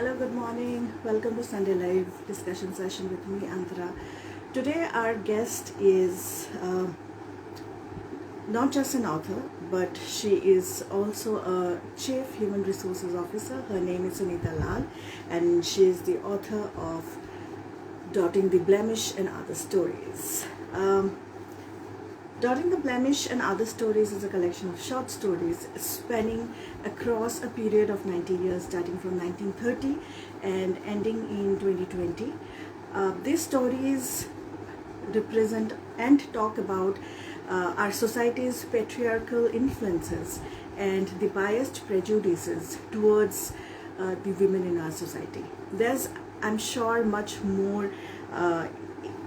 Hello, good morning. Welcome to Sunday Live discussion session with me, Antara. Today, our guest is not just an author, but she is also a Chief Human Resources Officer. Her name is Sunitha Lal, and she is the author of Dotting the Blemish and Other Stories. Dotting the Blemish and Other Stories is a collection of short stories spanning across a period of 90 years, starting from 1930 and ending in 2020. These stories represent and talk about our society's patriarchal influences and the biased prejudices towards the women in our society. There's, I'm sure, much more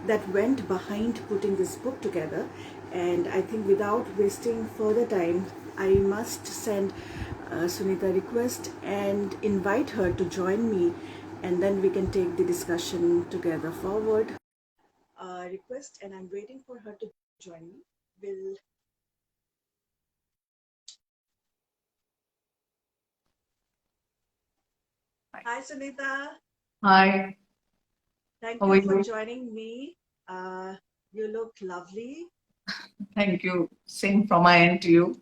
that went behind putting this book together, and I think without wasting further time, I must send Sunitha a request and invite her to join me, and then we can take the discussion together forward. Request, and I'm waiting for her to join me. Will Hi Sunitha. Hi, Thank how are you for you? joining me. You look lovely. Thank you. Same from my end to you.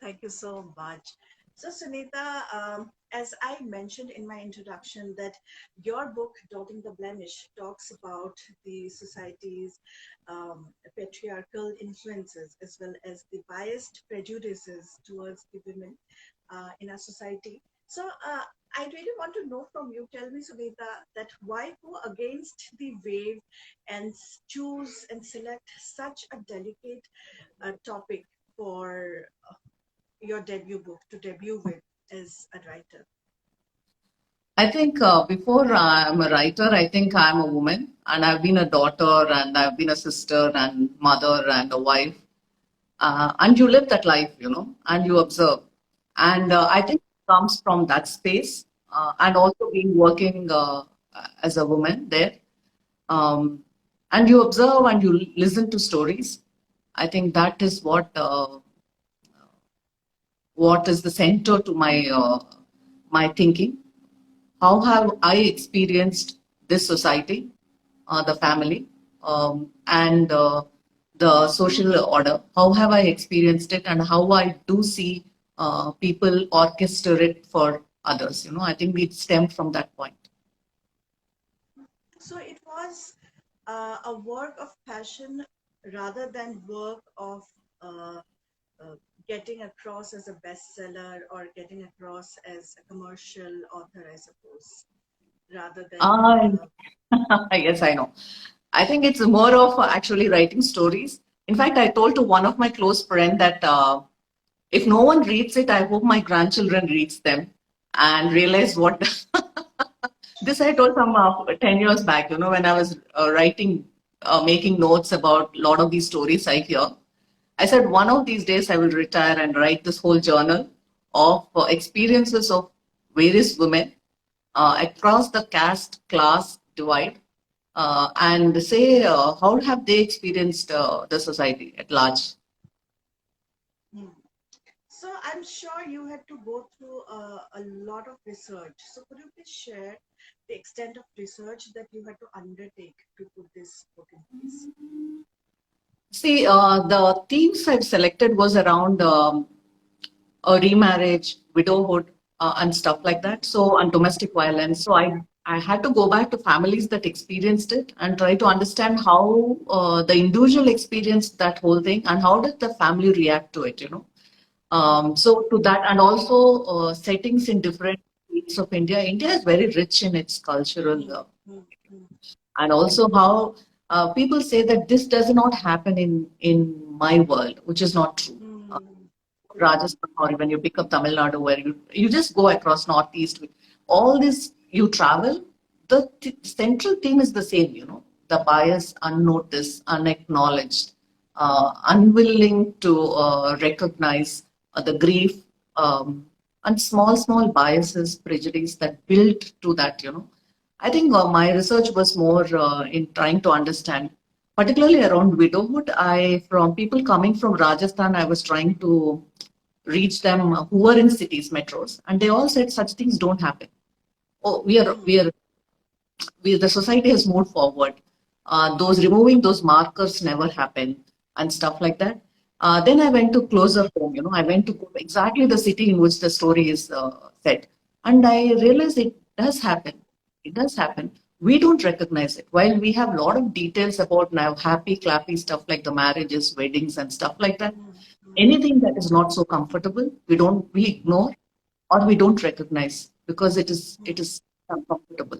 Thank you so much. So, Sunitha, as I mentioned in my introduction, that your book, Dotting the Blemish, talks about the society's patriarchal influences as well as the biased prejudices towards the women in our society. So, I really want to know from you, tell me, Sunitha, that why go against the wave and choose and select such a delicate topic for your debut book to debut with as a writer? I think before I'm a writer, I think I'm a woman and I've been a daughter and I've been a sister and mother and a wife. And you live that life, and you observe. And I think it comes from that space and also being working as a woman there. Um, and you observe and you listen to stories. I think that is what is the center to my thinking. How have I experienced this society, the family, and the social order? How have I experienced it, and how I do see people orchestrate for others? I think it stemmed from that point. So it was a work of passion rather than work of uh, getting across as a bestseller or getting across as a commercial author, I suppose, rather than. Ah, yes, I know. I think it's more of actually writing stories. In fact, I told to one of my close friend that if no one reads it, I hope my grandchildren reads them and realize what this I told some 10 years back, when I was writing, making notes about a lot of these stories I hear. I said, one of these days I will retire and write this whole journal of experiences of various women across the caste class divide and say how have they experienced the society at large. Hmm. So I'm sure you had to go through a lot of research. So could you please share the extent of research that you had to undertake to put this book in place? See, the themes I've selected was around remarriage, widowhood, and stuff like that. So, and domestic violence. So, I had to go back to families that experienced it and try to understand how the individual experienced that whole thing and how did the family react to it. So, to that, and also settings in different states of India. India is very rich in its cultural, Hmm, hmm, hmm, and also how people say that this does not happen in my world, which is not true. hmm. True. Rajasthan or even you pick up Tamil Nadu where you just go across Northeast. All this you travel, the central theme is the same, the bias unnoticed, unacknowledged, unwilling to recognize the grief and small biases, prejudice that built to that. I think my research was more in trying to understand, particularly around widowhood. From people coming from Rajasthan, I was trying to reach them who were in cities, metros, and they all said such things don't happen. oh, the society has moved forward. Those removing those markers never happen and stuff like that. Then I went to closer home. I went to exactly the city in which the story is set, and I realized it does happen. It does happen. We don't recognize it. While we have a lot of details about now happy, clappy stuff like the marriages, weddings, and stuff like that. Anything that is not so comfortable, we ignore or we don't recognize because it is uncomfortable.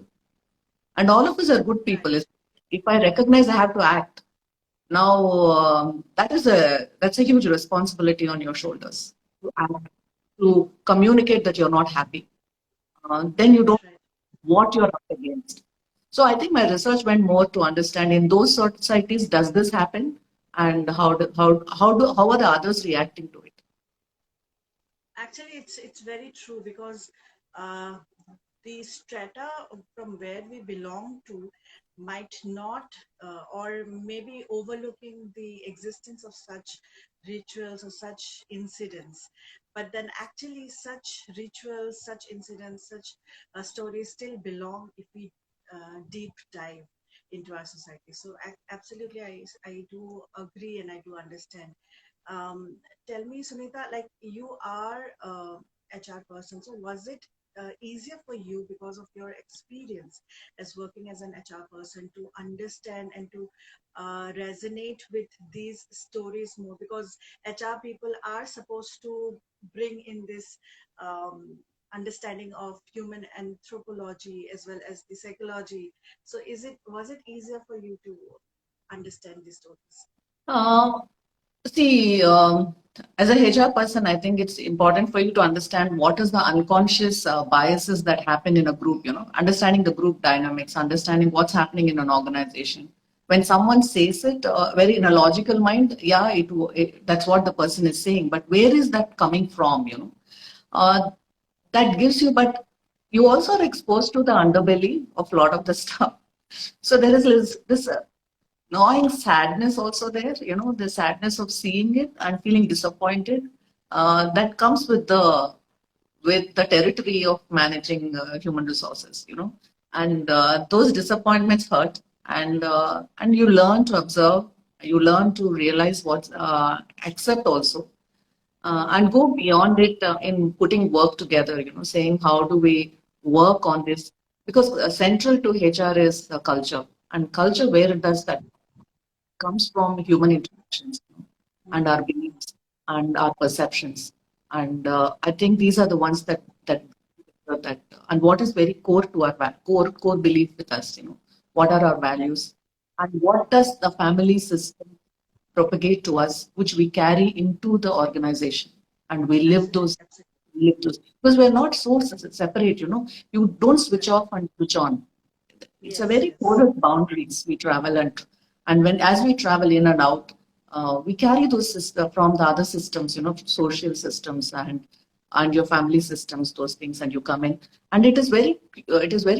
And all of us are good Right. people. If I recognize I have to act now, that's a huge responsibility on your shoulders to act, to communicate that you're not happy. Then you Right. don't Right. what you're up against. So I think my research went more to understand in those societies does this happen, and how are the others reacting to it. Actually, it's very true because uh, the strata from where we belong to might not, or maybe overlooking the existence of such rituals or such incidents. But then, actually, such rituals, such incidents, such stories still belong if we deep dive into our society. So, absolutely, I do agree and I do understand. Um, Tell me, Sunitha, like you are HR person, so was it easier for you because of your experience as working as an HR person to understand and to resonate with these stories more? Because HR people are supposed to bring in this um, understanding of human anthropology as well as the psychology. So, was it easier for you to understand these stories? Uh, See, as a HR person, I think it's important for you to understand what is the unconscious biases that happen in a group, understanding the group dynamics, understanding what's happening in an organization. When someone says it very in a logical mind, yeah, that's what the person is saying. But where is that coming from? Uh, that gives you, but you also are exposed to the underbelly of a lot of the stuff. So there is this gnawing sadness also there, the sadness of seeing it and feeling disappointed. That comes with the territory of managing human resources, and those disappointments hurt, and you learn to observe, you learn to realize what's accept also, and go beyond it in putting work together, saying how do we work on this, because central to HR is culture, and culture where it does that comes from human interactions, and our beliefs and our perceptions. And I think these are the ones that and what is very core to our core belief with us. What are our values, and what does the family system propagate to us, which we carry into the organization, and we live Absolutely, those absolutely. live those because we're not so separate. You don't switch Right. off and switch on. It's a Yes, very yes. porous boundaries we travel, and when as we travel in and out, we carry those from the other systems, social systems and your family systems, those things, and you come in, and it is very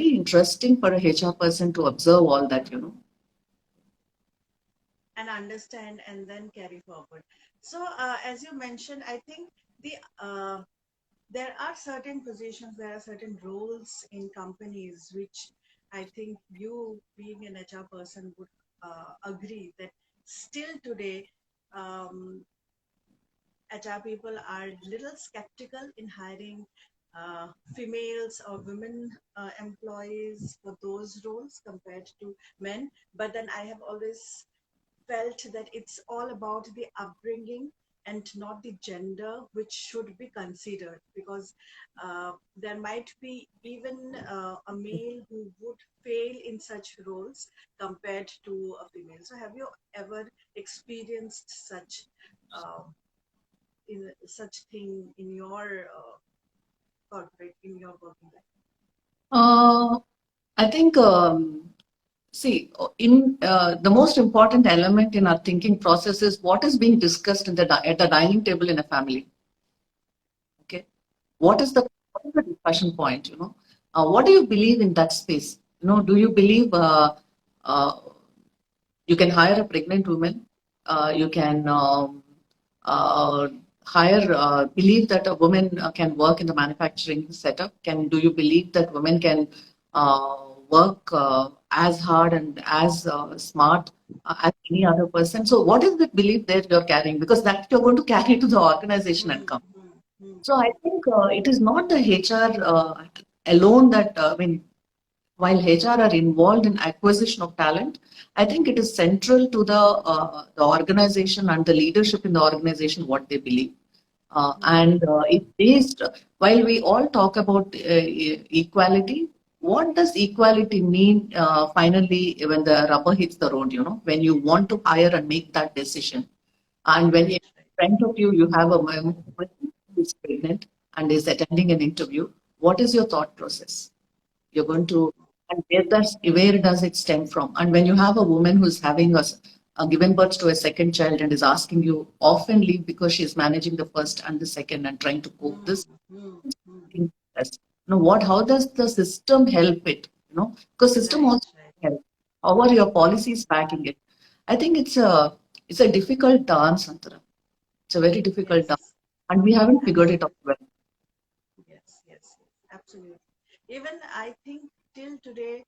interesting for a HR person to observe all that. And understand and then carry forward. So, as you mentioned, I think the there are certain positions, there are certain roles in companies which I think you, being an HR person, would agree that still today, um, HR people are little skeptical in hiring females or women employees for those roles compared to men. But then I have always felt that it's all about the upbringing and not the gender, which should be considered, because there might be even a male who would fail in such roles compared to a female. So have you ever experienced uh, such thing in your corporate, in your working life? uh, I think see, the most important element in our thinking process is what is being discussed at the dining table in a family. Okay, what is the discussion point? What do you believe in that space? Do you believe uh, you can hire a pregnant woman? You can. higher belief that a woman can work in the manufacturing setup? Do you believe that women can work as hard and as smart as any other person? So, what is the belief that you're carrying? Because that you're going to carry to the organization and come. So, I think it is not the HR alone that I mean, while HR are involved in acquisition of talent, I think it is central to the organization and the leadership in the organization what they believe. And it based, while we all talk about equality, what does equality mean finally when the rubber hits the road, when you want to hire and make that decision? And when in front of you, you have a woman who is pregnant and is attending an interview, what is your thought process? You're going to, and where does it stem from? And when you have a woman who's having given birth to a second child and is asking you often leave because she's managing the first and the second and trying to cope this. How does the system help it? Because system also help. How are your policies backing it? I think it's a difficult dance, Antara. It's a very difficult dance, and we haven't figured it out well. Yes, absolutely. Even I think till today,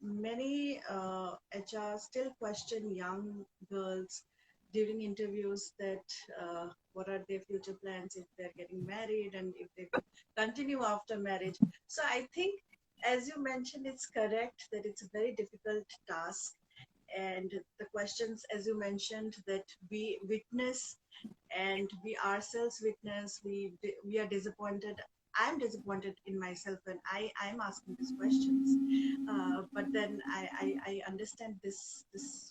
many HR still question young girls during interviews that what are their future plans if they're getting married and if they will continue after marriage. So I think, as you mentioned, it's correct that it's a very difficult task. And the questions, as you mentioned, that we witness and we ourselves witness, we are disappointed. I'm disappointed in myself when I'm asking these questions, but then I understand this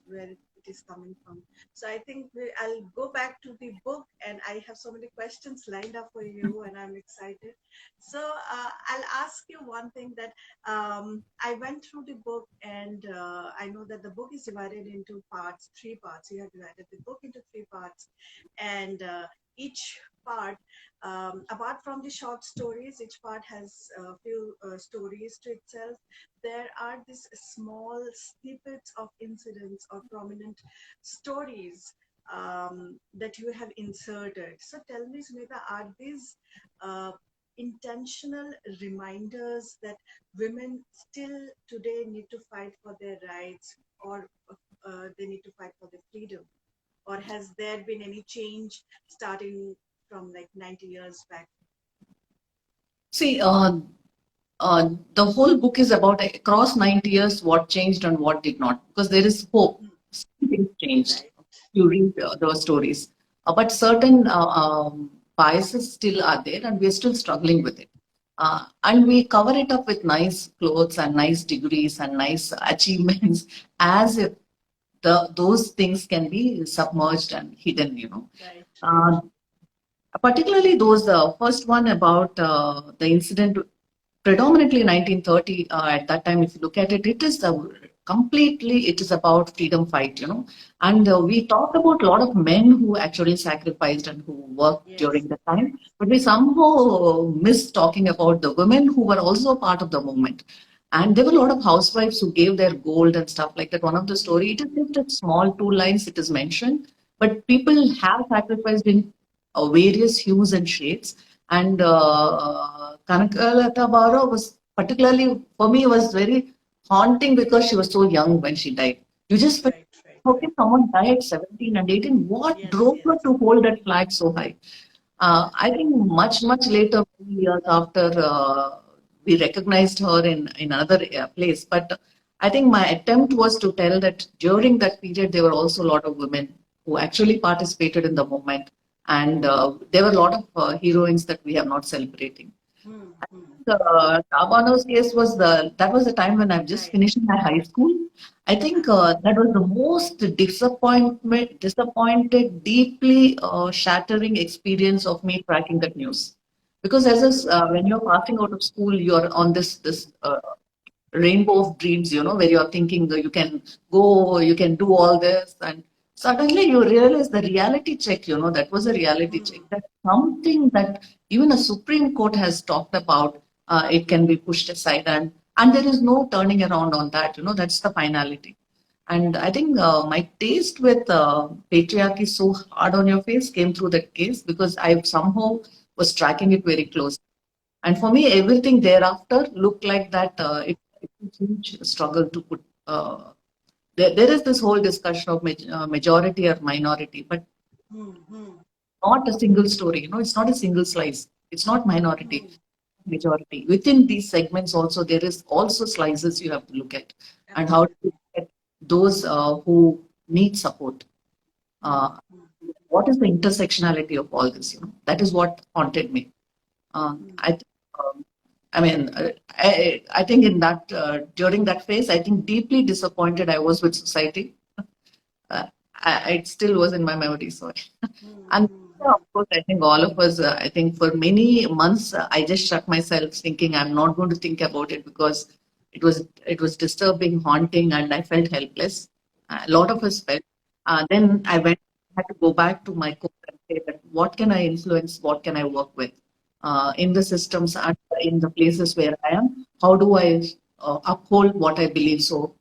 where it is coming from. So I think I'll go back to the book, and I have so many questions lined up for you, and I'm excited. So I'll ask you one thing that I went through the book, and I know that the book is divided into parts, 3 parts. You have divided the book into 3 parts, and each part, apart from the short stories, each part has a few stories to itself. There are these small snippets of incidents or prominent stories that you have inserted. So tell me, Sunitha, are these intentional reminders that women still today need to fight for their rights, or they need to fight for their freedom? Or has there been any change starting from like 90 years back? See, the whole book is about across 90 years what changed and what did not, because there is hope. Things changed. Right. You read those stories, but certain biases still are there, and we are still struggling with it. And we cover it up with nice clothes and nice degrees and nice achievements, as if those things can be submerged and hidden. Right. Particularly those first one about the incident, predominantly 1930. At that time, if you look at it, it is completely, it is about freedom fight. And we talk about a lot of men who actually sacrificed and who worked during the time, but we somehow miss talking about the women who were also part of the movement. And there were a lot of housewives who gave their gold and stuff like that. One of the story, it is just a small 2 lines, it is mentioned, but people have sacrificed in various hues and shades. And Kanakalata Bara was particularly, for me, was very haunting because she was so young when she died. You just felt, how can someone die at 17 and 18? What drove her to hold that flag so high? I think much later, few years after, we recognized her in another place. But I think my attempt was to tell that during that period, there were also a lot of women who actually participated in the movement. And there were a lot of heroines that we have not celebrating. Tabano's case was that was the time when I've just finished my high school. I think that was the most disappointed, deeply shattering experience of me tracking that news. Because when you're passing out of school, you're on this rainbow of dreams, where you're thinking that you can go, you can do all this, and suddenly you realize the reality check, that was a reality check. That something that even a Supreme Court has talked about, it can be pushed aside, and there is no turning around on that. That's the finality. And I think my taste with patriarchy so hard on your face came through that case because I somehow was tracking it very close. And for me, everything thereafter looked like that. It's a huge struggle to put. There is this whole discussion of majority or minority, but Hmm. not a single story. It's not a single slice. It's not minority, Hmm. majority. Within these segments, also there is also slices you have to look at, and how to Absolutely. get those who need support. Hmm. Uh, what is the intersectionality of all this? That is what haunted me. Hmm. I, I mean, I think in that during that phase, I think deeply disappointed I was with society. Uh, it still was in my memory. So, Hmm. and Hmm. yeah, Hmm. of course, I think all of us. I think for many months, I just shut myself, thinking I'm not going to think about it because it was disturbing, haunting, and I felt helpless. A lot of us felt. Then I had to go back to my core and say that what can I influence, what can I work with in the systems and in the places where I am. How do I uphold what I believe so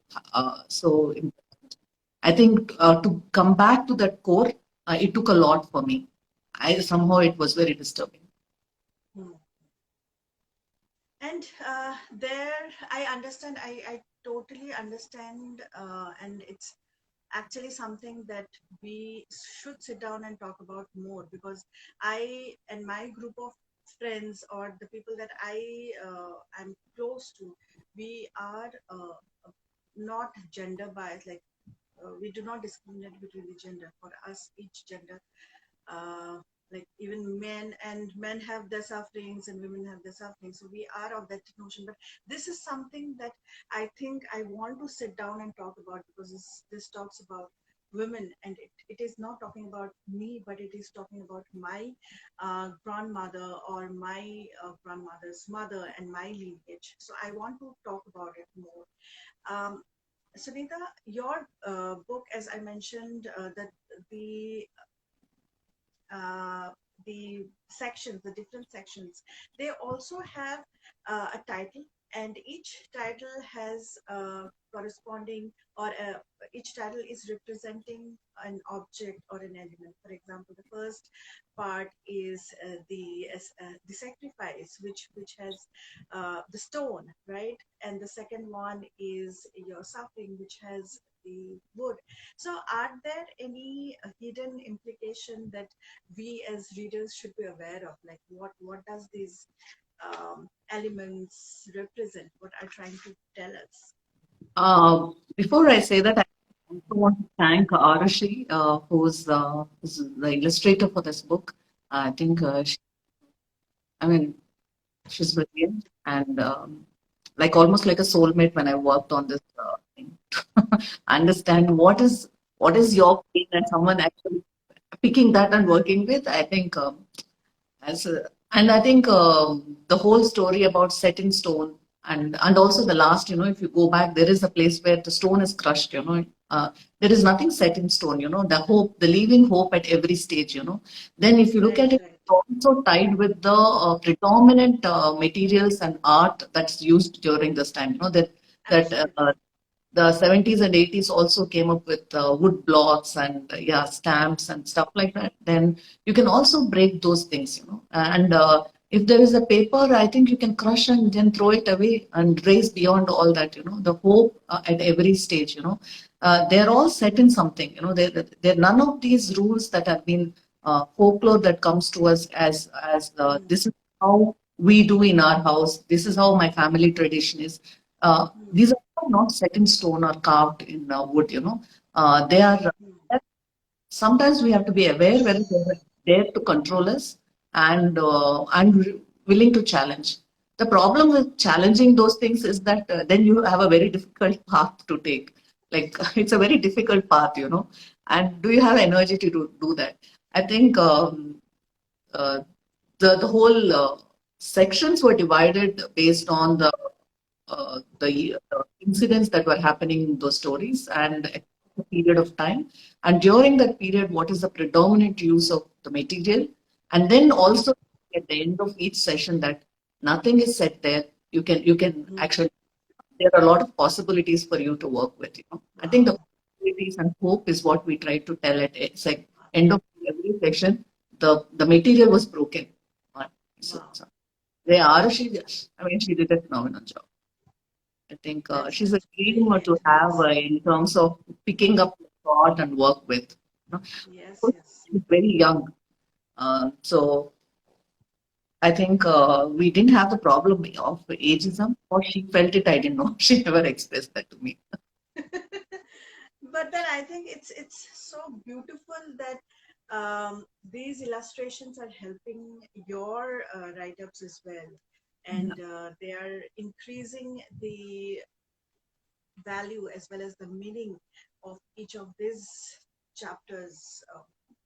I think to come back to that core, it took a lot for me. I somehow it was very disturbing. Hmm. And there, I understand. I totally understand, and it's actually something that we should sit down and talk about more, because I and my group of friends, or the people that I'm close to, we are not gender biased. Like, we do not discriminate between the gender. For us, each gender, uh, like, even men have their sufferings and women have their sufferings, so we are of that notion. But this is something that I think I want to sit down and talk about, because this talks about women, and it is not talking about me, but it is talking about my grandmother, or my grandmother's mother, and my lineage. So I want to talk about it more. um, Sunitha, your book, as I mentioned, that the uh, the sections, the different sections, they also have a title, and each title has corresponding, or each title is representing an object or an element. For example, the first part is the sacrifice, which has the stone, right? And the second one is your suffering, which has the wood. So, are there any hidden implication that we as readers should be aware of? Like, what does these elements represent? What are trying to tell us? Before I say that, I also want to thank Arashi, who's the illustrator for this book. I think, I mean, she's brilliant and like almost like a soulmate when I worked on this thing. Understand what is your pain and someone actually picking that and working with. I think as a, and I think the whole story about set in stone and also the last, if you go back, there is a place where the stone is crushed. There is nothing set in stone. The hope, the living hope at every stage. Then if you look Right, at it, right. it's also tied with the predominant materials and art that's used during this time. That Absolutely. the 70s and 80s also came up with wood blocks and yeah, stamps and stuff like that. Then you can also break those things, and if there is a paper, I think you can crush and then throw it away and raise beyond all that. The hope at every stage. They're all set in something. They're none of these rules that have been folklore that comes to us as Hmm. this is how we do in our house, this is how my family tradition is. Hmm. These are not set in stone or carved in wood. They Hmm. are. Sometimes we have to be aware whether they're there to control us and willing to challenge. The problem with challenging those things is that then you have a very difficult path to take. Like it's a very difficult path. And do you have energy to do that? I think uh, the whole sections were divided based on the incidents that were happening in those stories and a period of time. And during that period, what is the predominant use of the material? And then also at the end of each session, that nothing is set there. You can Hmm. actually, there are a lot of possibilities for you to work with. I think the Wow. possibilities and hope is what we try to tell at it's like end of every session. The material was broken. So, Wow. so they are she. I mean, she did a phenomenal job. I think she's a That's dream brilliant. to have Yes. in terms of picking up thought and work with. You Yes, know, yes. she's very young, so I think we didn't have the problem of ageism, or she felt it. I didn't know. She never expressed that to me. But then I think it's so beautiful that these illustrations are helping your write-ups as well, Yeah. and they are increasing the value as well as the meaning of each of these chapters,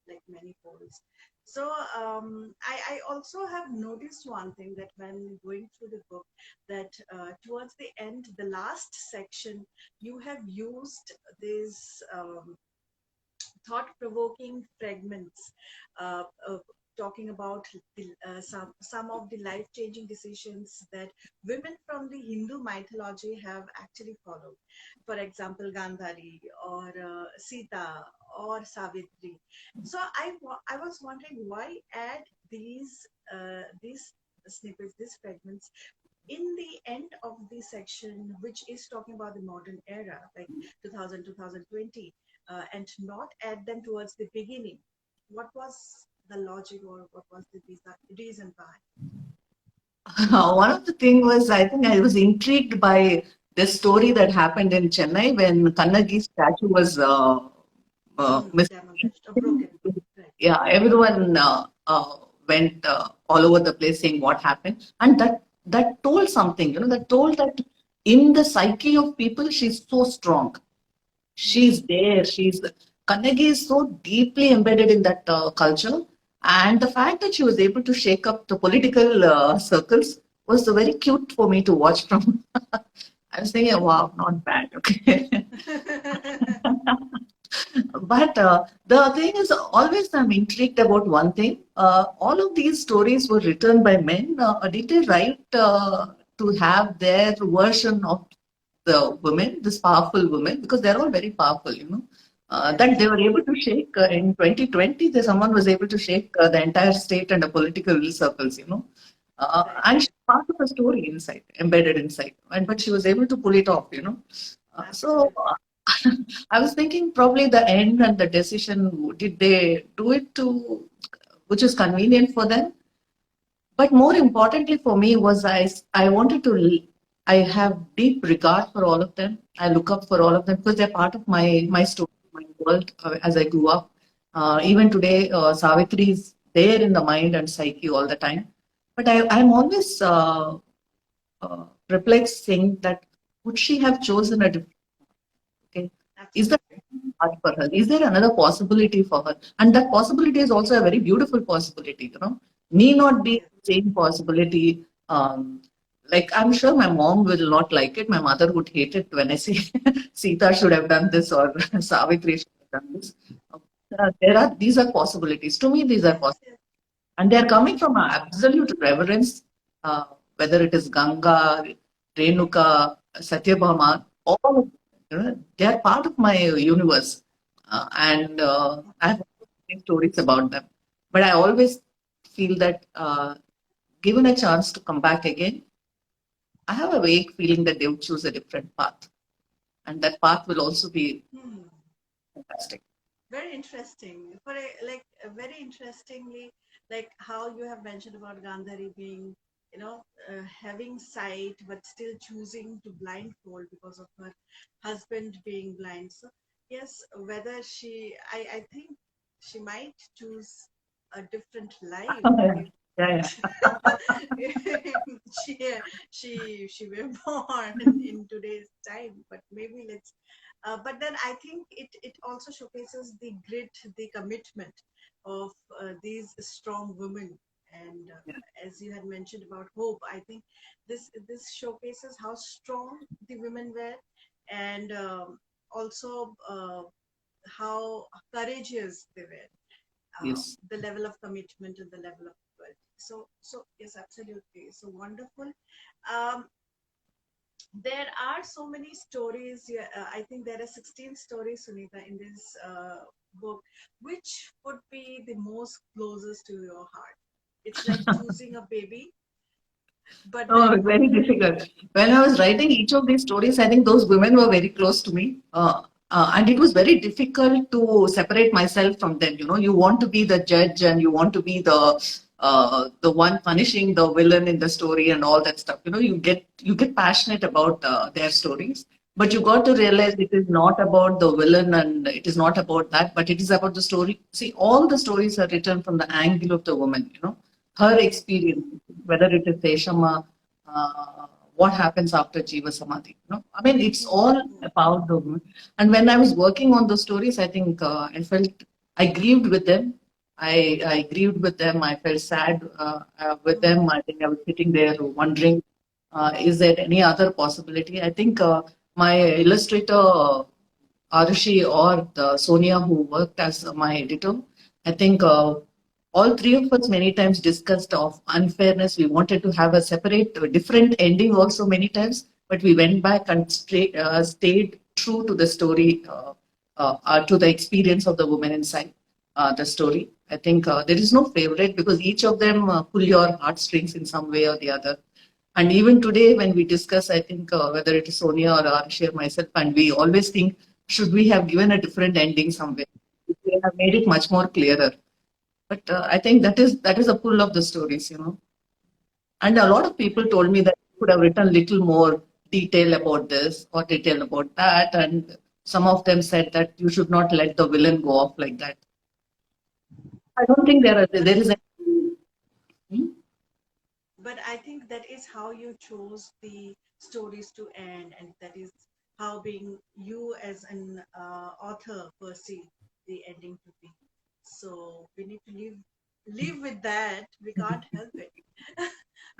like many folds. So I also have noticed one thing, that when going through the book, that towards the end, the last section, you have used this thought-provoking fragments, talking about some of the life-changing decisions that women from the Hindu mythology have actually followed. For example, Gandhari or Sita or Savitri. So I was wondering, why add these snippets, these fragments in the end of the section, which is talking about the modern era, like 2000, 2020, and not add them towards the beginning. What was the logic, or what was the reason behind? One of the thing was I think I was intrigued by this story that happened in Chennai when Kannagi's statue was missing. Demolished or broken. Right. Yeah, everyone went all over the place saying what happened, and that told something. That told that in the psyche of people, she's so strong. She's Hmm. there. Kannagi is so deeply embedded in that culture, and the fact that she was able to shake up the political circles was very cute for me to watch from. I was thinking, wow, not bad. Okay. But the thing is, always I'm intrigued about one thing. All of these stories were written by men. Did they write to have their version of the women, this powerful women, because they're all very powerful. That Yes. they were able to shake in 2020, someone was able to shake the entire state and the political circles. Right. And she's part of a story inside, embedded inside, but she was able to pull it off. So Absolutely. I was thinking probably the end and the decision, did they do it to, which is convenient for them? But more importantly for me was I wanted to, I have deep regard for all of them. I look up for all of them because they're part of my story, my world as I grew up. Even today, Savitri is there in the mind and psyche all the time. But I'm always perplexed saying that would she have chosen a different, okay? Is that Absolutely. hard for her? Is there another possibility for her? And that possibility is also a very beautiful possibility. Need not be Yes. the same possibility. Like I'm sure my mom will not like it. My mother would hate it when I say Sita should have done this or Savitri should have done this. These are possibilities. To me, these are Yes. possibilities. Yes. And they're coming from an absolute reverence, uh, whether it is Ganga, Renuka, Satyabhama, all of them, they're part of my universe. And I have many stories about them. But I always feel that given a chance to come back again, I have a vague feeling that they would choose a different path. And that path will also be Hmm. fantastic. Very interesting. Very interestingly, like how you have mentioned about Gandhari being, having sight but still choosing to blindfold because of her husband being blind. So yes, whether I think she might choose a different life if Yeah, she she were born in today's time. But maybe let's but then I think it also showcases the grit, the commitment of these strong women. And yeah. as you had mentioned about hope, I think this showcases how strong the women were, and also how courageous they were, Yes. the level of commitment and the level of loyalty. So yes, absolutely. So wonderful. Um, there are so many stories. Yeah, I think there are 16 stories, Sunitha, in this book. Which would be the most closest to your heart? It's like choosing a baby, but Oh, then very difficult. When I was writing each of these stories, I think those women were very close to me. And it was very difficult to separate myself from them. You know, you want to be the judge and you want to be the one punishing the villain in the story and all that stuff. You know, you get passionate about their stories, but you got to realize it is not about the villain and it is not about that, but it is about the story. See, all the stories are written from the angle of the woman. You know, her experience, whether it is Deshama, what happens after Jiva Samadhi. You know? I mean, it's all about the woman. And when I was working on those stories, I think I felt I grieved with them. I grieved with them. I felt sad with them. I think I was sitting there wondering, is there any other possibility? I think my illustrator, Arushi or Sonia, who worked as my editor, I think all three of us many times discussed of unfairness. We wanted to have a separate, different ending also many times, but we went back and stayed true to the story, to the experience of the woman inside the story. I think there is no favorite because each of them pull your heartstrings in some way or the other. And even today, when we discuss, I think whether it is Sonia or Arshi or myself, and we always think, should we have given a different ending somewhere? We have made it much more clearer. But I think that is a pull of the stories, you know. And a lot of people told me that you could have written little more detail about this or detail about that. And some of them said that you should not let the villain go off like that. I don't think but there is any. Hmm? but I think that is how you chose the stories to end, and that is how being you as an author perceive the ending to be. So we need to live with that. We can't help it.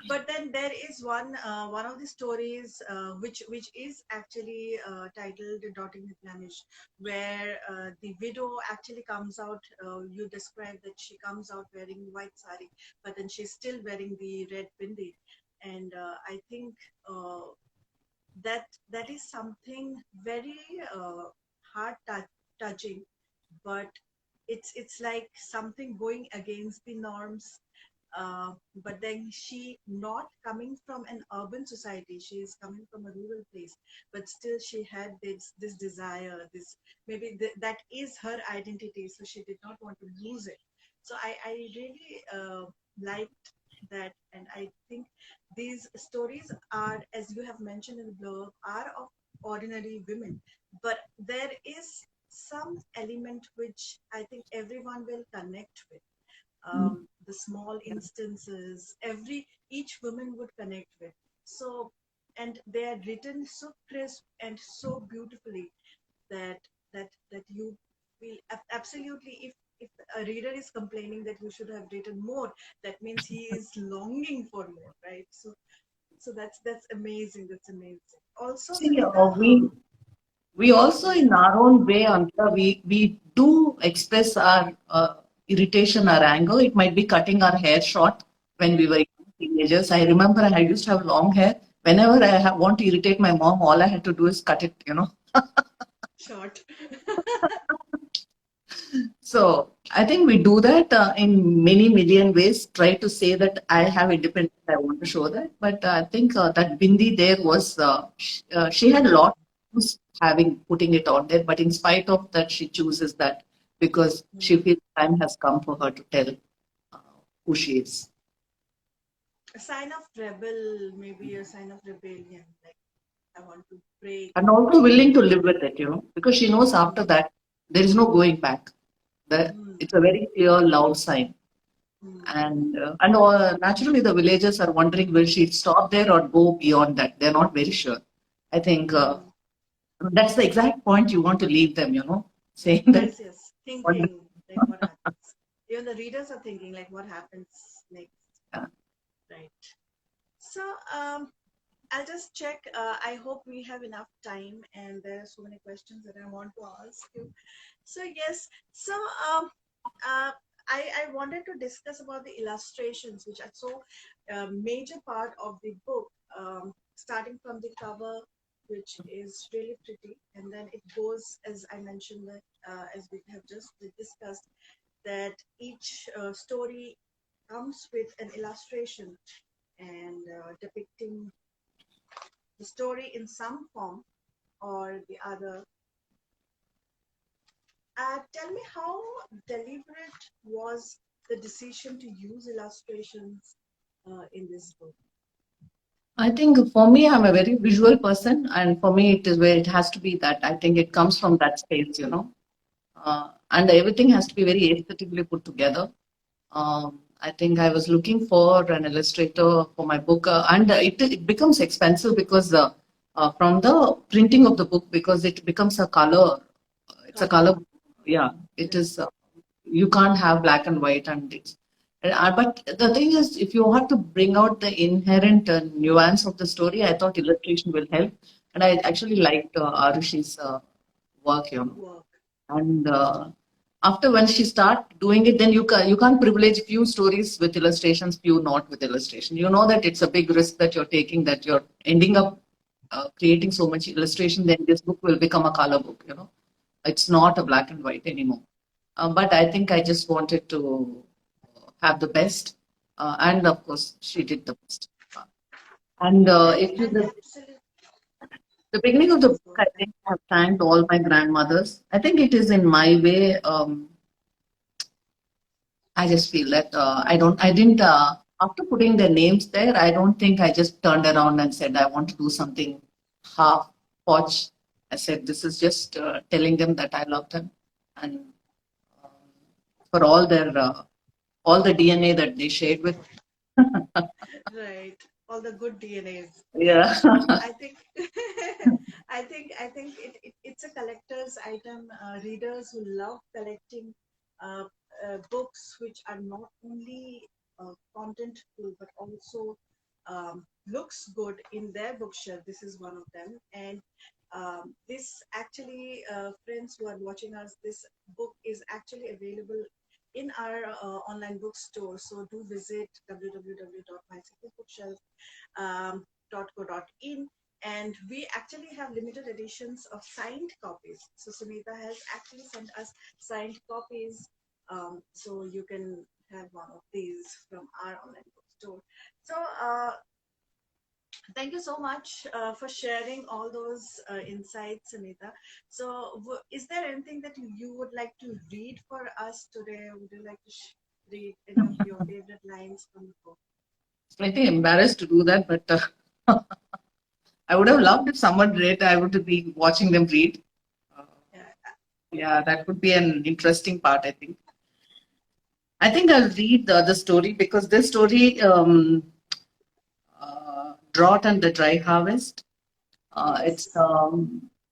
But then there is one of the stories which is actually titled "Dotting with Blemish," where the widow actually comes out. You describe that she comes out wearing white sari, but then she's still wearing the red bindi, and I think that is something very heart touching, but it's like something going against the norms. But then she not coming from an urban society, she is coming from a rural place, but still she had this desire, this maybe that is her identity, so she did not want to lose it. So I really liked that, and I think these stories are, as you have mentioned in the blog, are of ordinary women, but there is some element which I think everyone will connect with. The small instances each woman would connect with. So, and they are written so crisp and so beautifully that that you feel absolutely, if a reader is complaining that you should have written more, that means he is longing for more, right? So that's amazing, that's amazing. Also, See, Sunitha, we also, yes, in our own way, Amita, we do express our irritation, our anger. It might be cutting our hair short when we were young teenagers. I remember I used to have long hair. Whenever want to irritate my mom, all I had to do is cut it, you know. short. So I think we do that in many million ways. Try to say that I have independence. I want to show that. But I think that Bindi there was she had a lot of having putting it on there. But in spite of that, she chooses that because she feels time has come for her to tell uh, who she is, A sign of rebel, maybe a sign of rebellion, like I want to break. and also willing to live with it. You know, because she knows after that there is no going back. That Mm, it's a very clear, loud sign. mm, And naturally the villagers are wondering will she stop there or go beyond that. They're not very sure. I think mm. that's the exact point you want to leave them, you know, saying that Yes, yes. what Thinking like what happens. Even the readers are thinking like what happens next, uh, right? So I'll just check. I hope we have enough time, and there are so many questions that I want to ask you. So yes, so uh, I wanted to discuss about the illustrations, which are so major part of the book. starting from the cover, which is really pretty, and then it goes, as I mentioned, that as we have just discussed, that each story comes with an illustration and depicting the story in some form or the other. Tell me, how deliberate was the decision to use illustrations in this book? I think for me, I'm a very visual person, and for me, it is where it has to be that. I think it comes from that space, and everything has to be very aesthetically put together. I think I was looking for an illustrator for my book, and it becomes expensive because from the printing of the book, because it becomes a color. It's a color. Yeah, it is. You can't have black and white, and it's. But the thing is, if you have to bring out the inherent nuance of the story, I thought illustration will help, and I actually liked Arushi's work, Work. and after when she start doing it, then you can't privilege few stories with illustrations, few not with illustration. You know that it's a big risk that you're taking, that you're ending up creating so much illustration. Then this book will become a color book. It's not a black and white anymore. But I think I just wanted to have the best, and of course she did the best. And if you the beginning of the book, I think I have thanked all my grandmothers. I think it is in my way. I just feel that I didn't, after putting their names there, I don't think I just turned around and said, I want to do something half potch. I said, this is just telling them that I love them, and um, for all the DNA that they shared with. Right, all the good DNAs. Yeah. I think it's a collector's item. Readers who love collecting uh, books which are not only contentful but also looks good in their bookshelf. This is one of them. And this actually, friends who are watching us, this book is actually available in our online bookstore. So do visit www.mycitybookshelf.co.in, and we actually have limited editions of signed copies. So Sunitha has actually sent us signed copies, so you can have one of these from our online bookstore. So thank you so much for sharing all those insights, Sunitha. So is there anything that you would like to read for us today? Would you like to read any of your favorite lines from the book? Slightly embarrassed to do that, but I would have loved if someone read. I would be watching them read. Uh, Yeah. yeah, that would be an interesting part, I think. I think I'll read the other story because this story, Drought and the Dry Harvest. Yes.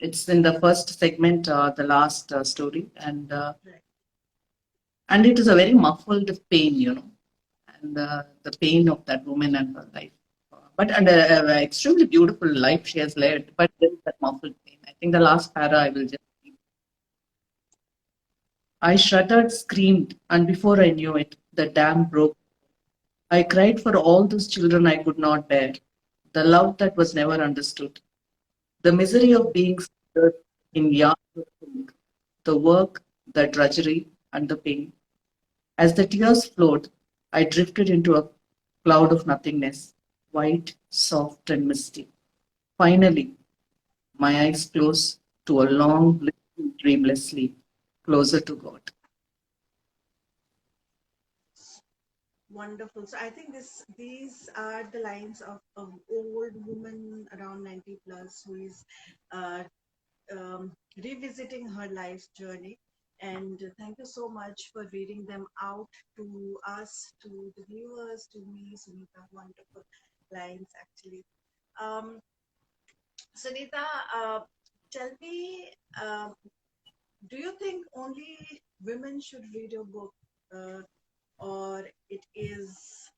It's in the first segment, the last story, Right. and it is a very muffled pain, and the pain of that woman and her life. But and extremely beautiful life she has led, but there is that muffled pain. I think the last para I will just read. I shuddered, screamed, and before I knew it, the dam broke. I cried for all those children I could not bear, the love that was never understood, the misery of being smothered in yards of silk, the work, the drudgery, and the pain. As the tears flowed, I drifted into a cloud of nothingness, white, soft, and misty. Finally, my eyes closed to a long, dreamless sleep, closer to God. Wonderful. So I think these are the lines of old woman around 90 plus who is uh, revisiting her life's journey. And thank you so much for reading them out to us, to the viewers, to me, Sunitha. Wonderful lines, actually. Um, Sunitha, tell me, do you think only women should read your book, or it is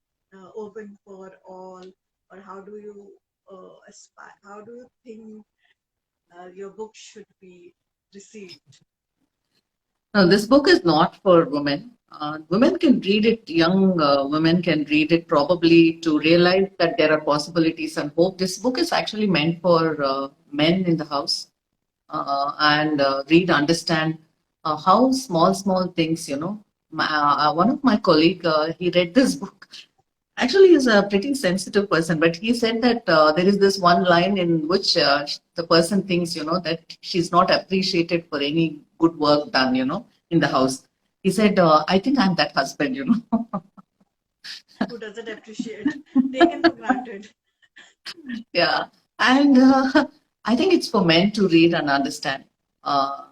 open for all, or how do you aspire? How do you think your book should be received? Now, this book is not for women. Women can read it, young women can read it probably to realize that there are possibilities and hope. This book is actually meant for men in the house and read, understand how small things, one of my colleague, he read this book. Actually, he's a pretty sensitive person, but he said that there is this one line in which the person thinks, that she's not appreciated for any good work done, in the house. He said, I think I'm that husband, Who doesn't appreciate? Taken for granted. Yeah. And I think it's for men to read and understand uh,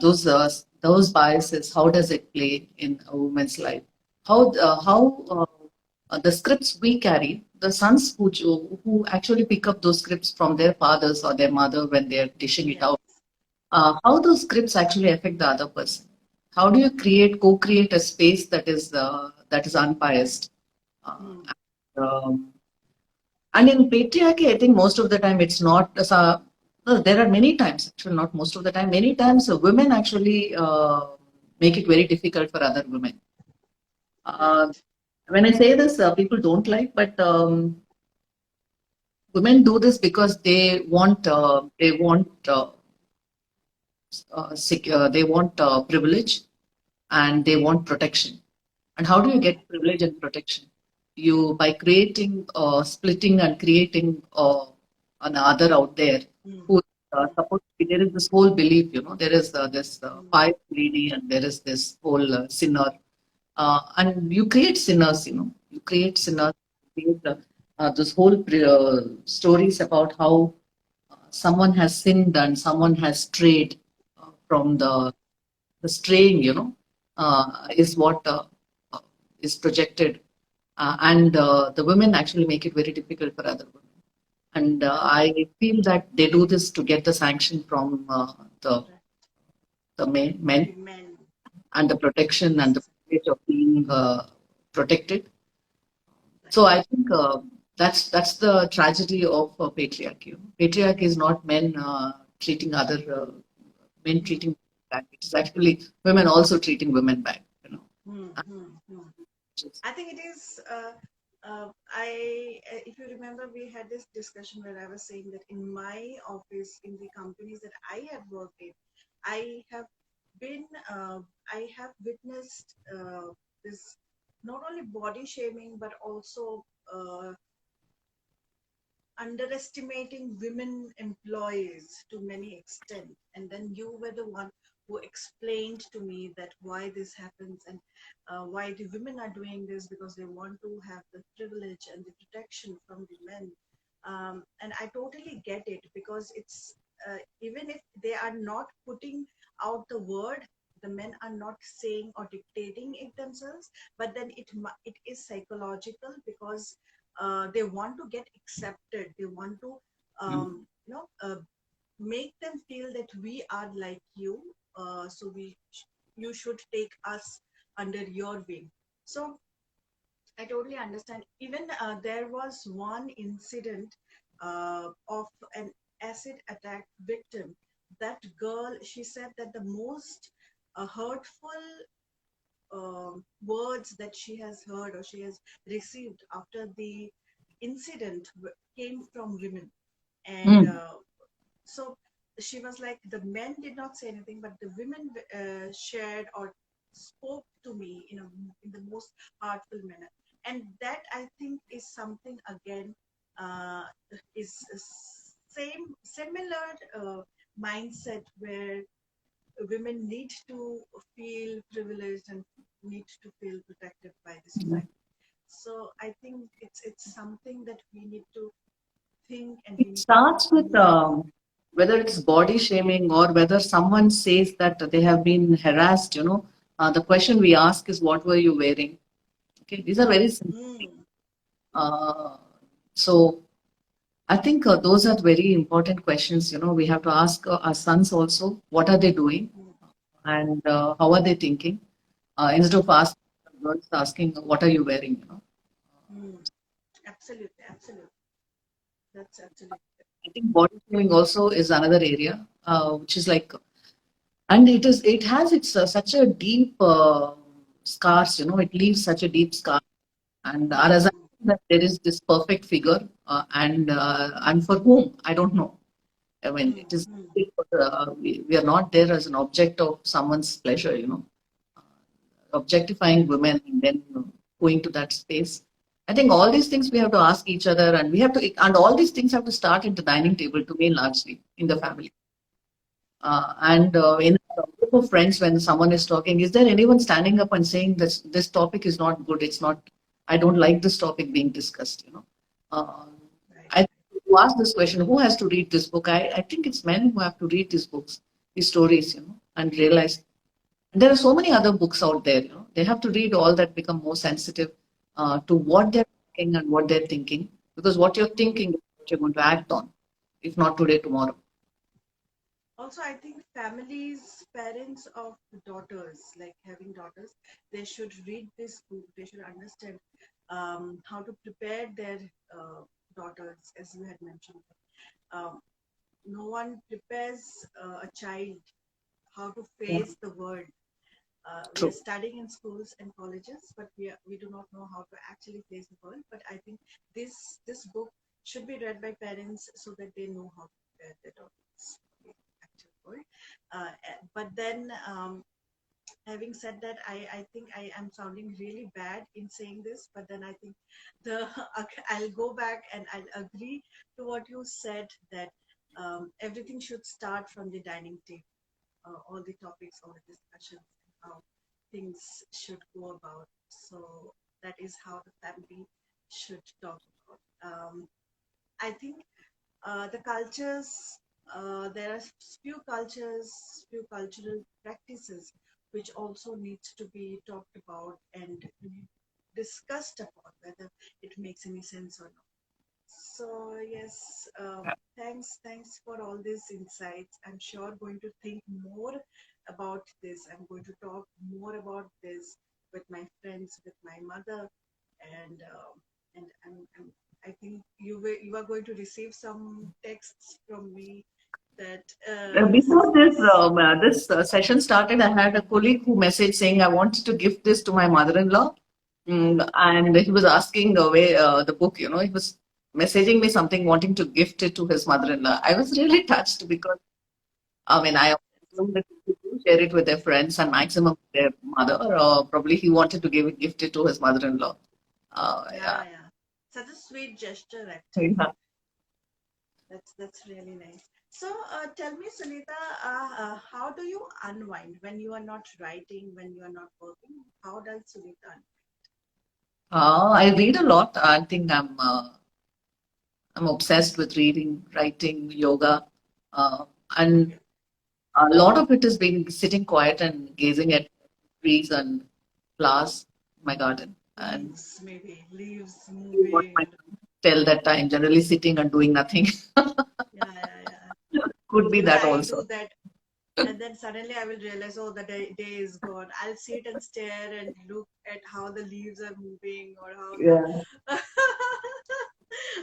those biases. How does it play in a woman's life? How the scripts we carry, the sons who actually pick up those scripts from their fathers or their mother when they're dishing it Yes. out, how those scripts actually affect the other person. How do you co-create a space that is unbiased? Um, and in patriarchy, I think most of the time it's not. No, there are many times, actually, not most of the time. Many times, women actually make it very difficult for other women. Uh, when I say this, people don't like, but women do this because they want privilege and they want protection. And how do you get privilege and protection? You by creating, splitting, and creating another out there who supposed to be. There is this whole belief, there is this pious lady and there is this whole sinner, and you create sinners. You create sinners. You create this whole stories about how someone has sinned and someone has strayed from the straying. Is what is projected, and the women actually make it very difficult for other women. And I feel that they do this to get the sanction from the men Men. and the protection and the privilege of being protected. So I think that's the tragedy of patriarchy. Patriarchy is not men treating other men treating women back. It is actually women also treating women back. I think it is. If you remember, we had this discussion where I was saying that in my office, in the companies that I have worked in, I have been, I have witnessed this not only body shaming but also underestimating women employees to many extent. And then you were the one who explained to me that why this happens and why the women are doing this because they want to have the privilege and the protection from the men. And I totally get it because it's even if they are not putting out the word, the men are not saying or dictating it themselves, but then it is psychological because they want to get accepted. They want to make them feel that we are like you, so you should take us under your wing. So I totally understand. Even there was one incident of an acid attack victim. That girl, she said that the most hurtful words that she has heard or she has received after the incident came from women. And so she was like, the men did not say anything, but the women shared or spoke to me in the most heartful manner. And that I think is something again uh, is same similar mindset where women need to feel privileged and need to feel protected by the society. So I think it's something that we need to think and we It need to starts with move. whether it's body shaming or whether someone says that they have been harassed. The question we ask is, "What were you wearing?" Okay, these are very simple things. Uh, so I think those are very important questions. We have to ask our sons also, what are they doing and how are they thinking, instead of asking, what are you wearing? Absolutely, absolutely. That's absolutely. I think body shaming also is another area, which is like, and it has its such a deep. scars, it leaves such a deep scar. And our assumption that there is this perfect figure, and for whom, I don't know. I mean, it is, we are not there as an object of someone's pleasure, objectifying women and then going to that space. I think all these things we have to ask each other, and and all these things have to start at the dining table to me largely in the family. And in a group of friends, when someone is talking, is there anyone standing up and saying this topic is not good? It's not. I don't like this topic being discussed. Uh, I to ask this question: who has to read this book? I think it's men who have to read these books, these stories, and realize there are so many other books out there. They have to read all that, become more sensitive to what they're thinking and what they're thinking, because what you're thinking is what you're going to act on, if not today, tomorrow. Also, I think families, parents of daughters, like having daughters, they should read this book. They should understand how to prepare their daughters, as you had mentioned. Um, no one prepares a child how to Yeah. face the world. We are True. studying in schools and colleges, but we do not know how to actually face the world. But I think this book should be read by parents so that they know how to prepare their daughters for the actual world. But then, having said that, I think I am sounding really bad in saying this, but then I think the I'll go back and I'll agree to what you said, that everything should start from the dining table. All the topics, all the discussions, and how things should go about. So that is how the family should talk about. I think the cultures, there are few cultures, few cultural practices which also needs to be talked about and discussed about whether it makes any sense or not. So yes, thanks for all these insights. I'm sure going to think more about this. I'm going to talk more about this with my friends, with my mother, and I think you are going to receive some texts from me that Before this session started, I had a colleague who messaged saying, "I wanted to gift this to my mother-in-law," and he was asking the book. He was messaging me something, wanting to gift it to his mother-in-law. I was really touched because I mean, I assume that people do share it with their friends and maximum with their mother, or probably he wanted to gift it to his mother-in-law. Yeah. yeah, such a sweet gesture actually. Yeah. That's really nice. So tell me, Sunitha, how do you unwind when you are not writing, when you are not working? How does Sunitha unwind? I read a lot. I think I'm obsessed with reading, writing, yoga, uh, and Okay. a lot of it has been sitting quiet and gazing at trees and flowers in my garden. And Leaves, maybe leaves what moving, my and tell that time, generally sitting and doing nothing. yeah. Could be Even that I also. do that, and then suddenly I will realize, oh, the day is gone. I'll sit and stare and look at how the leaves are moving, or how Yeah.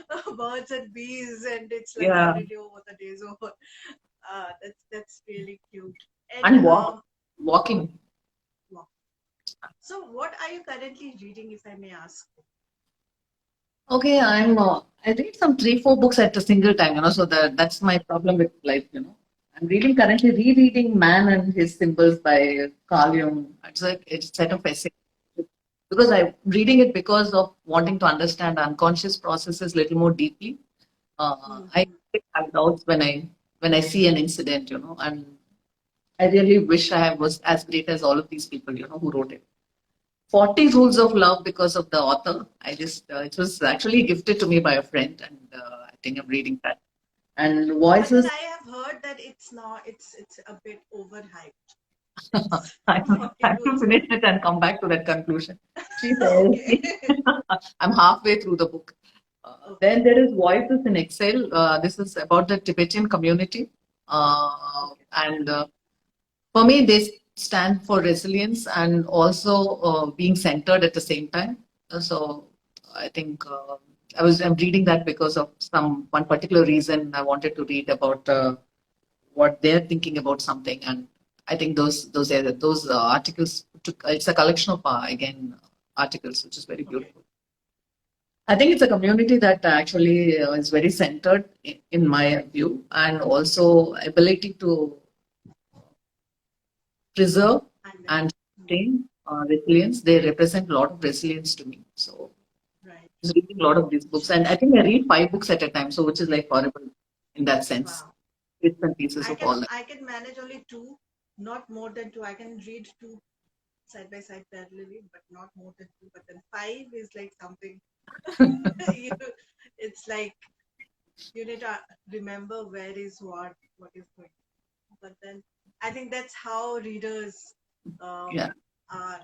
the birds and bees, and it's like Yeah. already over. The day's over. That's really cute. And And walking. wow. So, what are you currently reading, if I may ask? Okay, I read some three, four books at a single time, so that's my problem with life. I'm currently rereading Man and His Symbols by Carl Jung. It's a set of essays because I'm reading it because of wanting to understand unconscious processes a little more deeply. I Mm-hmm. have doubts when I see an incident, and I really wish I was as great as all of these people, who wrote it. 40 Rules of Love because of the author. It was actually gifted to me by a friend, and I think I'm reading that. And But then Voices, I have heard that it's not. It's a bit overhyped. It's I 40 have to rules. finish it and come back to that conclusion. She says, Okay. I'm halfway through the book. Okay. Then there is Voices in Exile. This is about the Tibetan community. Okay. And for me, they stand for resilience and also being centered at the same time. So I think I'm reading that because of one particular reason I wanted to read about what they're thinking about something, and I think those articles. It's a collection of again articles, which is very Okay. beautiful. I think it's a community that actually is very centered in my view, and also ability to preserve And and sustain resilience. They represent a lot of resilience to me. So right. I was reading a lot of these books, and I think I read 5 books at a time, so which is like horrible in that sense. Wow. Bits and pieces I of can all that. I can manage only two, not more than two. I can read two side by side parallelly, but not more than two. But then five is like something. you, it's like you need to remember where is what is going. But then I think that's how readers Yeah. are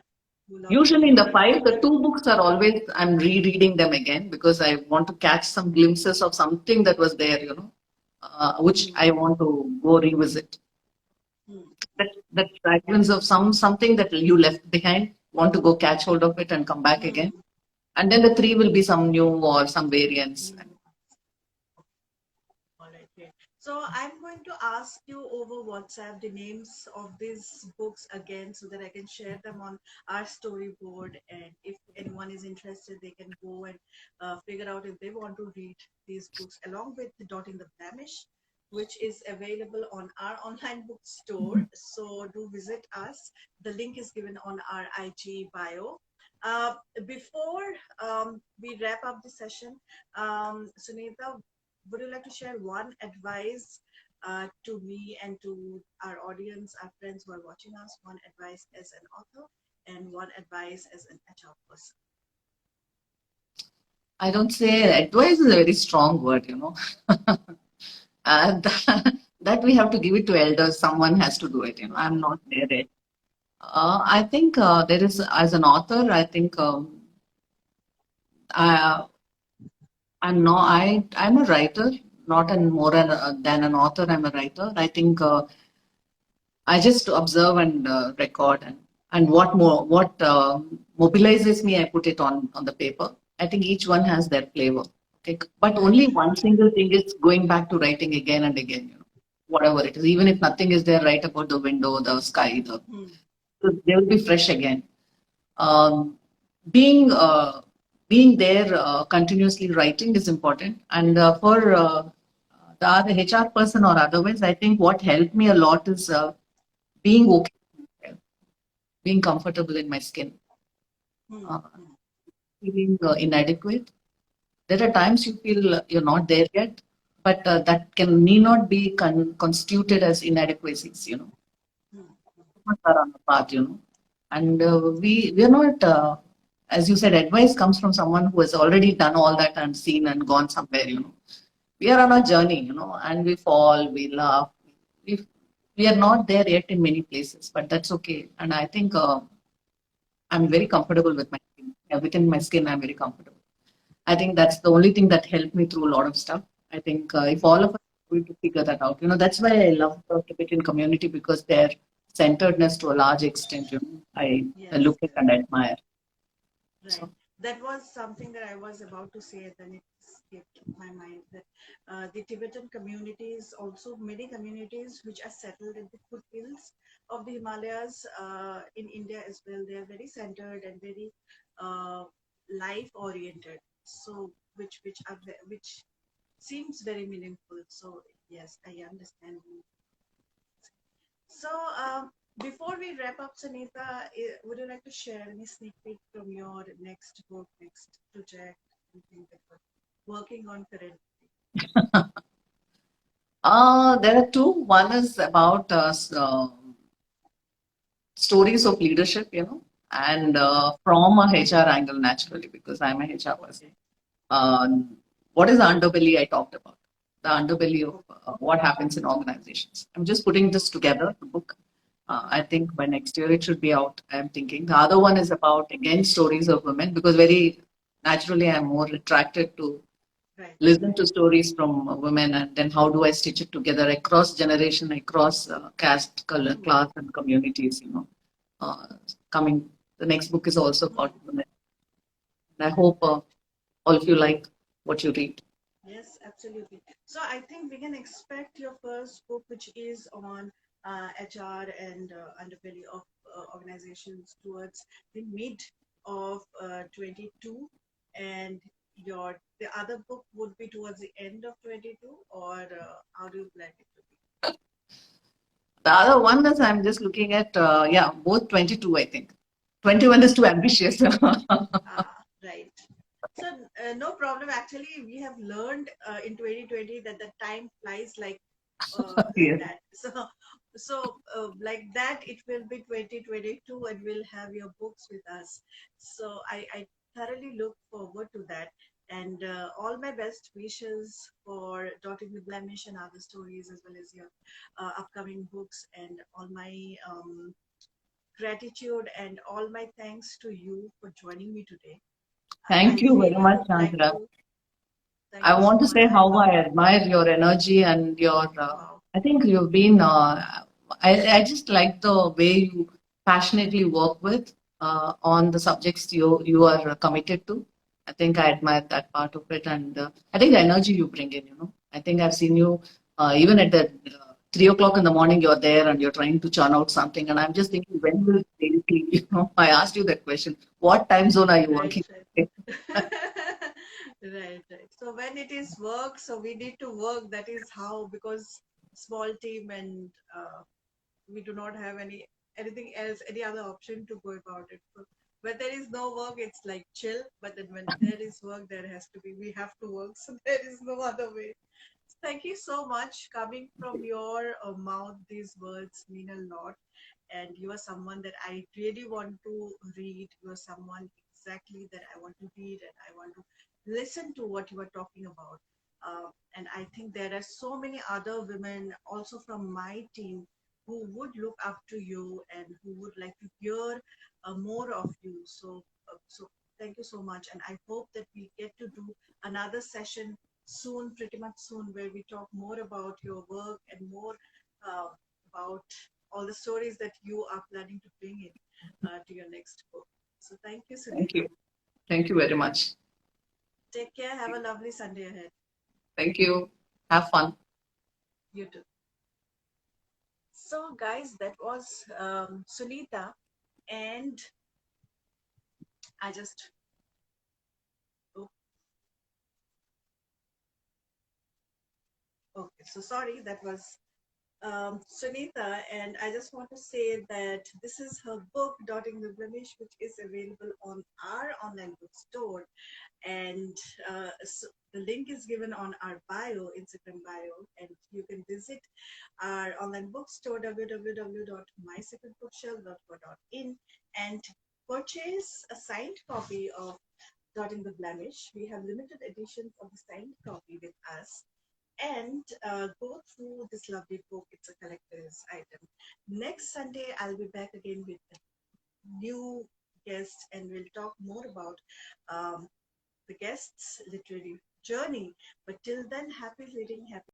who love to Usually in read. the 5, the 2 books are always I'm rereading them again because I want to catch some glimpses of something that was there, which I want to go revisit. Hmm. That fragments of something that you left behind, want to go catch hold of it and come back again. Hmm. And then the 3 will be some new or some variants. Hmm. All right, great. So I'm going to ask you over WhatsApp the names of these books again so that I can share them on our storyboard. And if anyone is interested, they can go and figure out if they want to read these books along with Dotting the Blemish, which is available on our online bookstore. So do visit us. The link is given on our IG bio. Uh, Before we wrap up the session, Sunitha, would you like to share one advice to me and to our audience, our friends who are watching us? One advice as an author and one advice as an HR person. I don't say advice is a very strong word. That we have to give it to elders. Someone has to do it. I'm not there yet. I think there is, as an author, I think I, I'm a writer, not than an author. I'm a writer. I think I just observe and record, and what mobilizes me, I put it on the paper. I think each one has their flavor. Okay, but only one single thing is going back to writing again and again. Whatever it is, even if nothing is there, write about the window, the sky, so they will be fresh again. Um, being being there continuously writing is important, and for the other HR person or otherwise, I think what helped me a lot is being okay, being comfortable in my skin, uh, feeling inadequate. There are times you feel you're not there yet, but that can need not be constituted as inadequacies. Are on the path. And we are not, as you said, advice comes from someone who has already done all that and seen and gone somewhere. We are on a journey, and we fall, we laugh. We, we are not there yet in many places, but that's okay. And I think I'm very comfortable with my skin. Yeah, within my skin, I'm very comfortable. I think that's the only thing that helped me through a lot of stuff. I think if all of us are going to figure that out, that's why I love the Tibetan community because their centeredness to a large extent, I Yes, look at and admire. right. So, That was something that I was about to say, and then it skipped my mind. That the Tibetan communities, also many communities which are settled in the foothills of the Himalayas in India as well, they are very centered and very life oriented. So which seems very meaningful. So yes, I understand. So, before we wrap up, Sunitha, would you like to share any sneak peek from your next book, next project, anything that you're working on currently? there are two. One is about stories of leadership, and from a HR angle, naturally, because I'm a HR person. Okay. What is the underbelly I talked about? The underbelly of what happens in organizations. I'm just putting this together, the book. I think by next year it should be out. I'm thinking. The other one is about, again, stories of women, because very naturally I'm more attracted to Right. listen to stories from women, and then how do I stitch it together across generation, across caste, color, class, and communities. Uh, coming, the next book is also about women. And I hope all of you like what you read. Yes, absolutely. So I think we can expect your first book, which is on HR and underbelly of organizations towards the mid of 22, and the other book would be towards the end of 22, or how do you plan it to be? The other one is I'm just looking at, yeah, both 22, I think. 21 is too ambitious. Right. So no problem. Actually, we have learned in 2020 that the time flies like Yes. that. So like that, it will be 2022, and we'll have your books with us. So I thoroughly look forward to that. And all my best wishes for Dotting the Blemish and other stories, as well as your upcoming books, and all my gratitude and all my thanks to you for joining me today. Thank I you very really much, would like Chandra. to thank I you want so to much. say I how love, I admire your energy and your, wow. I think you've been, I just like the way you passionately work with on the subjects you are committed to. I think I admire that part of it. And I think the energy you bring in, I think I've seen you even at the 3 o'clock in the morning, you're there and you're trying to churn out something. And I'm just thinking, when will they sleep? I asked you that question. What time zone are you Right, working? right. Right, right. So when it is work, so we need to work. That is how, because small team, and we do not have anything else, any other option to go about it. So when there is no work, it's like chill. But then when there is work, there has to be. We have to work. So there is no other way. Thank you so much. Coming from your mouth, these words mean a lot. And you are someone that I really want to read. You are someone exactly that I want to read, and I want to listen to what you are talking about. And I think there are so many other women also from my team who would look up to you and who would like to hear more of you. So thank you so much. And I hope that we get to do another session soon, pretty much soon, where we talk more about your work and more uh, about all the stories that you are planning to bring in to your next book. So thank you, Thank Sunitha. you. Thank you very much. Take care. Have a lovely Sunday ahead. Thank you. Have fun. You too. So, guys, that was Sunitha, and I just oh, okay. So sorry, that was Sunitha, and I just want to say that this is her book, Dotting the Blemish, which is available on our online bookstore. And so the link is given on our bio, Instagram bio, and you can visit our online bookstore, www.mysecretbookshelf.co.in, and purchase a signed copy of Dotting the Blemish. We have limited editions of the signed copy with us, and go through this lovely book. It's a collector's item. Next Sunday, I'll be back again with a new guest, and we'll talk more about um, the guest's literary journey. But till then, happy reading, happy